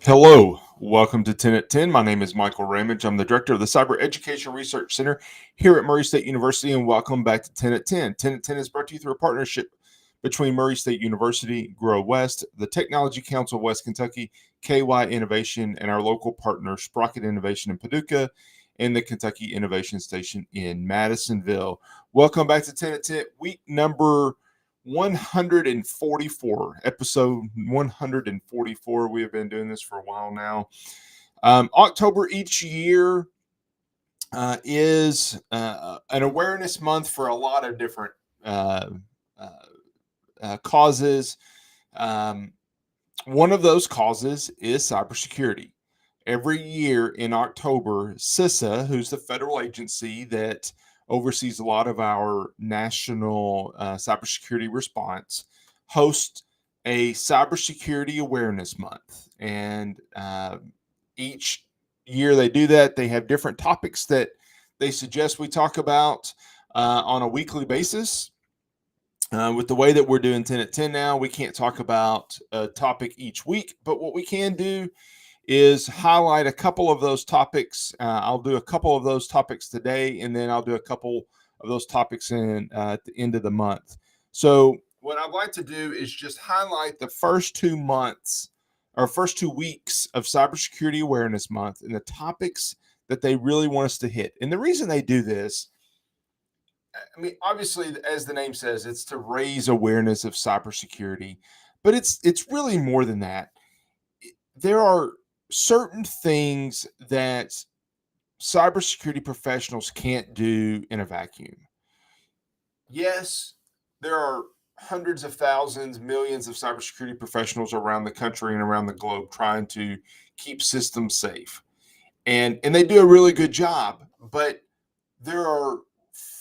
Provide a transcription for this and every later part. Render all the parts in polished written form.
Hello, welcome to 10 at 10. My name is Michael Ramage. I'm the director of the Cyber Education Research Center here at Murray State University, and welcome back to 10 at 10. 10 at 10 is brought to you through a partnership between Murray State University, Grow West, the Technology Council of West Kentucky, KY Innovation, and our local partner, Sprocket Innovation in Paducah, and the Kentucky Innovation Station in Madisonville. Welcome back to 10 at 10, week number 144, episode 144. We have been doing this for a while now. October each year is an awareness month for a lot of different causes. One of those causes is cybersecurity. Every year in October, CISA, who's the federal agency that oversees a lot of our national cybersecurity response, hosts a Cybersecurity Awareness Month. And each year they do that. They have different topics that they suggest we talk about on a weekly basis. With the way that we're doing 10 at 10 now, we can't talk about a topic each week, but what we can do is highlight a couple of those topics. I'll do a couple of those topics today, and then I'll do a couple of those topics at the end of the month. So what I'd like to do is just highlight the first 2 months or first 2 weeks of Cybersecurity Awareness Month and the topics that they really want us to hit. And the reason they do this, I mean, obviously, as the name says, it's to raise awareness of cybersecurity, but it's really more than that. There are certain things that cybersecurity professionals can't do in a vacuum. Yes, there are hundreds of thousands, millions of cybersecurity professionals around the country and around the globe trying to keep systems safe. And they do a really good job, but there are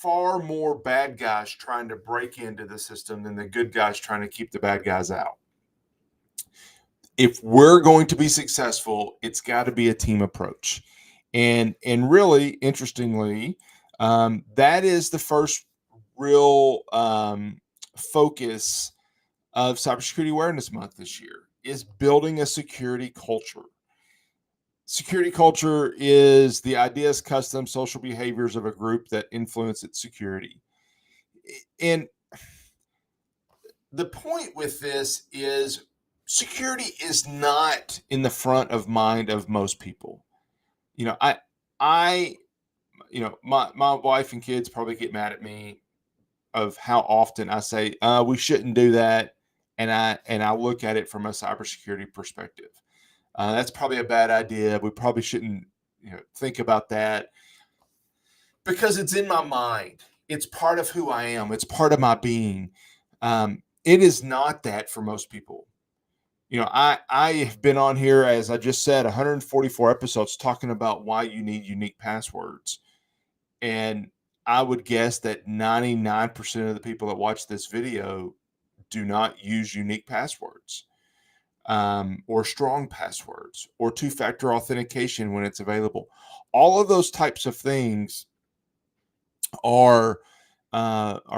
far more bad guys trying to break into the system than the good guys trying to keep the bad guys out. If we're going to be successful, it's got to be a team approach. And really, interestingly, that is the first real focus of Cybersecurity Awareness Month this year, is building a security culture. Security culture is the ideas, customs, social behaviors of a group that influence its security. And the point with this is security is not in the front of mind of most people. You know, my wife and kids probably get mad at me of how often I say we shouldn't do that, and I look at it from a cybersecurity perspective. That's probably a bad idea. We probably shouldn't, think about that, because it's in my mind. It's part of who I am. It's part of my being. It is not that for most people. I have been on here, as I just said, 144 episodes talking about why you need unique passwords. And I would guess that 99% of the people that watch this video do not use unique passwords, or strong passwords, or two-factor authentication when it's available. All of those types of things are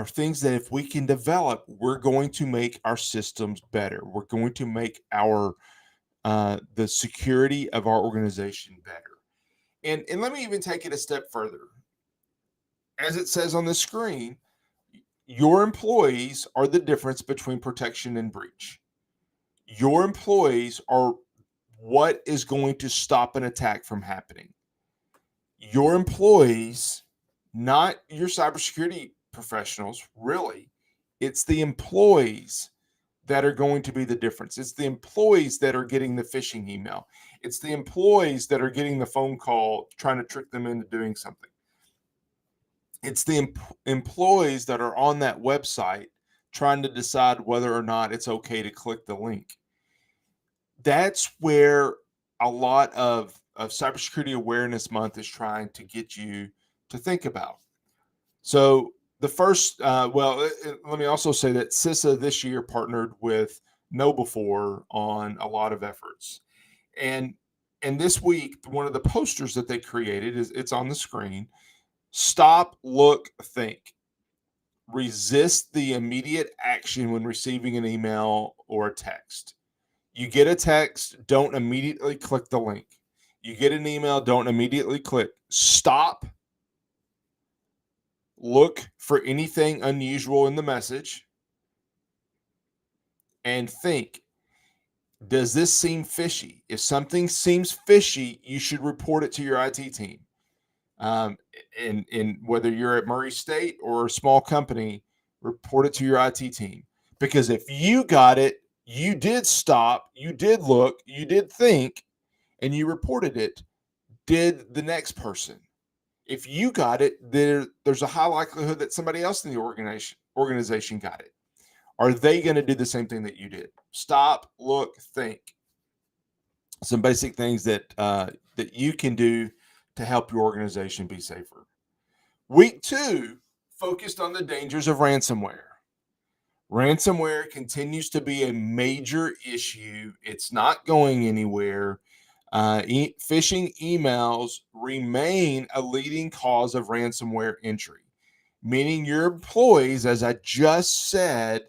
things that if we can develop, we're going to make our systems better. We're going to make our the security of our organization better. And let me even take it a step further. As it says on the screen, your employees are the difference between protection and breach. Your employees are what is going to stop an attack from happening. Your employees, not your cybersecurity professionals, really. It's the employees that are going to be the difference. It's the employees that are getting the phishing email. It's the employees that are getting the phone call trying to trick them into doing something. It's the employees that are on that website trying to decide whether or not it's okay to click the link. That's where a lot of Cybersecurity Awareness Month is trying to get you to think about. So the first, let me also say that CISA this year partnered with KnowBe4 on a lot of efforts. And this week, one of the posters that they created it's on the screen. Stop, look, think. Resist the immediate action when receiving an email or a text. You get a text, don't immediately click the link. You get an email, don't immediately click. Stop. Look for anything unusual in the message and think, does this seem fishy? If something seems fishy, you should report it to your IT team. In whether you're at Murray State or a small company, report it to your IT team. Because if you got it, you did stop, you did look, you did think, and you reported it. Did the next person? If you got it, there's a high likelihood that somebody else in the organization got it. Are they going to do the same thing that you did? Stop, look, think. Some basic things that that you can do to help your organization be safer. Week 2 focused on the dangers of ransomware. Ransomware continues to be a major issue. It's not going anywhere. Phishing emails remain a leading cause of ransomware entry, meaning your employees, as I just said,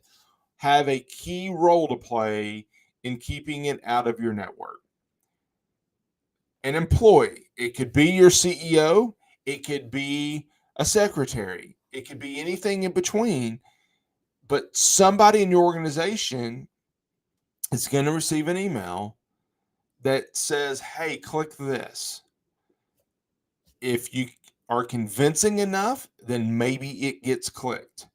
have a key role to play in keeping it out of your network. An employee, it could be your CEO, it could be a secretary, it could be anything in between, but somebody in your organization is going to receive an email that says, hey, click this. If you are convincing enough, then maybe it gets clicked.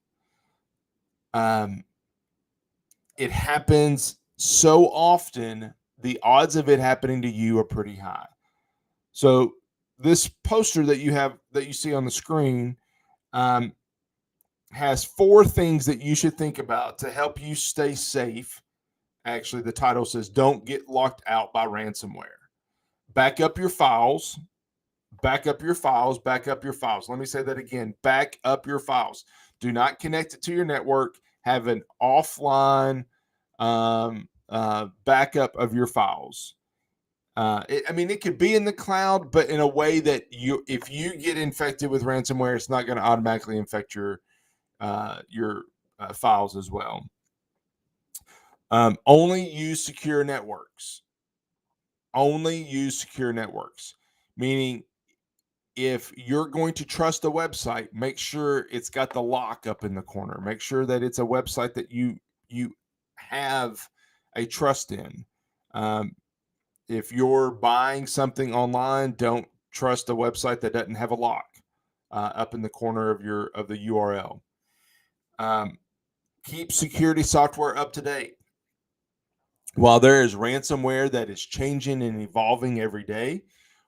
It happens so often, the odds of it happening to you are pretty high. So this poster that you see on the screen has 4 things that you should think about to help you stay safe. Actually, the title says, don't get locked out by ransomware. Back up your files. Back up your files. Back up your files. Let me say that again. Back up your files. Do not connect it to your network. Have an offline backup of your files. It could be in the cloud, but in a way that if you get infected with ransomware, it's not going to automatically infect your files as well. Only use secure networks. Only use secure networks, meaning if you're going to trust a website, make sure it's got the lock up in the corner. Make sure that it's a website that you have a trust in. If you're buying something online, don't trust a website that doesn't have a lock up in the corner of the URL. Keep security software up to date. While there is ransomware that is changing and evolving every day,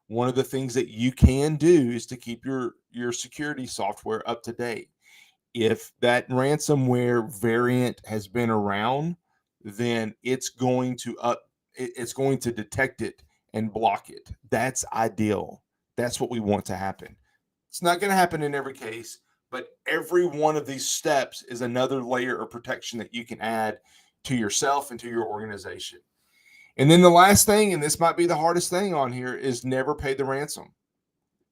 one of the things that you can do is to keep your security software up to date. If that ransomware variant has been around, then it's going to detect it and block it. That's ideal. That's what we want to happen. It's not going to happen in every case, but every one of these steps is another layer of protection that you can add to yourself and to your organization. And then the last thing, and this might be the hardest thing on here, is never pay the ransom.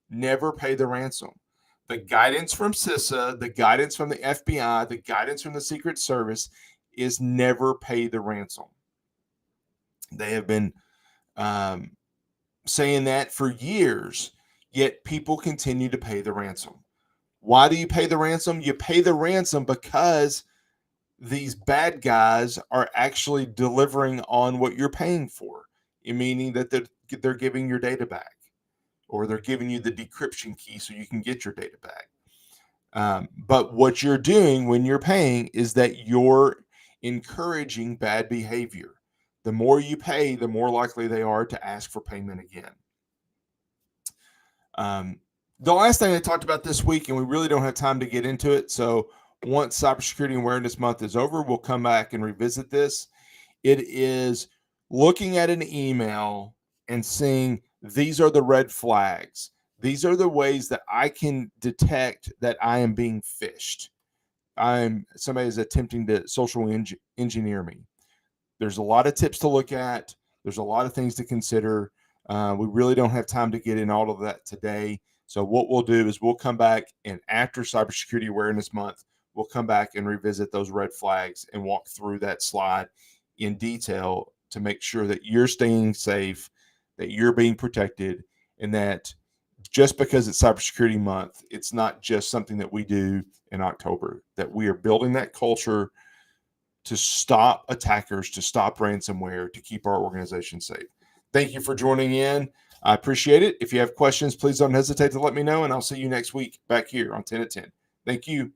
Never pay the ransom. The guidance from CISA, the guidance from the FBI, the guidance from the Secret Service is never pay the ransom. They have been saying that for years, yet people continue to pay the ransom. Why do you pay the ransom? You pay the ransom because these bad guys are actually delivering on what you're paying for, meaning that they're giving your data back, or they're giving you the decryption key so you can get your data back. But what you're doing when you're paying is that you're encouraging bad behavior. The more you pay, the more likely they are to ask for payment again. The last thing I talked about this week, and we really don't have time to get into it, so once Cybersecurity Awareness Month is over, we'll come back and revisit this. It is looking at an email and seeing these are the red flags. These are the ways that I can detect that I am being phished. Somebody is attempting to social engineer me. There's a lot of tips to look at. There's a lot of things to consider. We really don't have time to get in all of that today. So what we'll do is we'll come back, and after Cybersecurity Awareness Month, we'll come back and revisit those red flags and walk through that slide in detail to make sure that you're staying safe, that you're being protected, and that just because it's Cybersecurity Month, it's not just something that we do in October, that we are building that culture to stop attackers, to stop ransomware, to keep our organization safe. Thank you for joining in. I appreciate it. If you have questions, please don't hesitate to let me know, and I'll see you next week back here on 10 at 10. Thank you.